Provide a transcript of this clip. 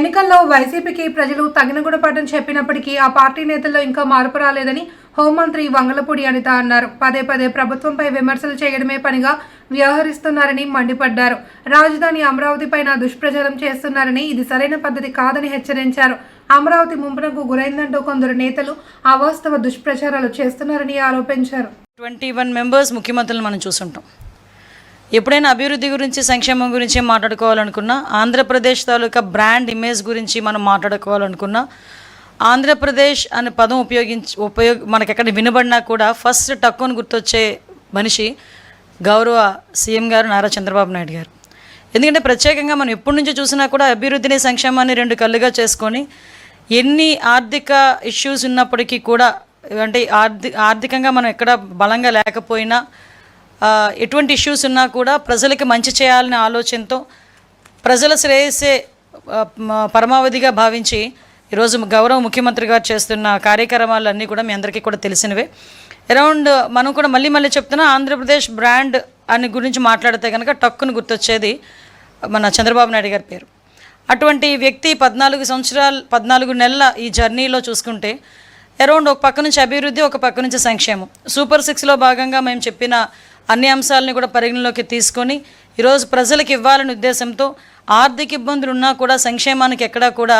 ఎన్నికల్లో వైసీపీకి ప్రజలు తగిన గుణపాఠం చెప్పినప్పటికీ ఆ పార్టీ నేతల్లో ఇంకా మార్పు రాలేదని హోంమంత్రి వంగలపూడి అనిత అన్నారు. పదే పదే ప్రభుత్వంపై విమర్శలు చేయడమే పనిగా వ్యవహరిస్తున్నారని మండిపడ్డారు. రాజధాని అమరావతి పైన దుష్ప్రచారం చేస్తున్నారని, ఇది సరైన పద్ధతి కాదని హెచ్చరించారు. అమరావతి ముంపునకు గురైందంటూ కొందరు నేతలు అవాస్తవ దుష్ప్రచారాలు చేస్తున్నారని ఆరోపించారు. 21 మెంబర్స్ ముఖ్యమంత్రులను మనం చూసుంటాం. ఎప్పుడైనా అభివృద్ధి గురించి, సంక్షేమం గురించి మాట్లాడుకోవాలనుకున్నా, ఆంధ్రప్రదేశ్ తాలూకా బ్రాండ్ ఇమేజ్ గురించి మనం మాట్లాడుకోవాలనుకున్నా, ఆంధ్రప్రదేశ్ అనే పదం మనకు ఎక్కడ వినబడినా కూడా ఫస్ట్ టక్కుని గుర్తొచ్చే మనిషి గౌరవ సీఎం గారు నారా చంద్రబాబు నాయుడు గారు. ఎందుకంటే ప్రత్యేకంగా మనం ఎప్పటి నుంచి చూసినా కూడా అభివృద్ధిని, సంక్షేమాన్ని రెండు కళ్ళుగా చేసుకొని ఎన్ని ఆర్థిక ఇష్యూస్ ఉన్నప్పటికీ కూడా, అంటే ఆర్థికంగా మనం ఎక్కడ బలంగా లేకపోయినా, ఎటువంటి ఇష్యూస్ ఉన్నా కూడా ప్రజలకి మంచి చేయాలనే ఆలోచనతో ప్రజల శ్రేయస్సే పరమావధిగా భావించి ఈరోజు గౌరవ ముఖ్యమంత్రి గారు చేస్తున్న కార్యక్రమాలన్నీ కూడా మీ అందరికీ కూడా తెలిసినవే. అరౌండ్ మనం కూడా మళ్ళీ చెప్తున్నా, ఆంధ్రప్రదేశ్ బ్రాండ్ అని గురించి మాట్లాడితే కనుక టక్కును గుర్తొచ్చేది మన చంద్రబాబు నాయుడు గారి పేరు. అటువంటి వ్యక్తి 14 నెలల ఈ జర్నీలో చూసుకుంటే అరౌండ్ ఒక పక్క నుంచి అభివృద్ధి, ఒక పక్క నుంచి సంక్షేమం, సూపర్ 6లో భాగంగా మేము చెప్పిన అన్ని అంశాలని కూడా పరిగణలోకి తీసుకొని ఈరోజు ప్రజలకు ఇవ్వాలనే ఉద్దేశంతో ఆర్థిక ఇబ్బందులు ఉన్నా కూడా సంక్షేమానికి ఎక్కడా కూడా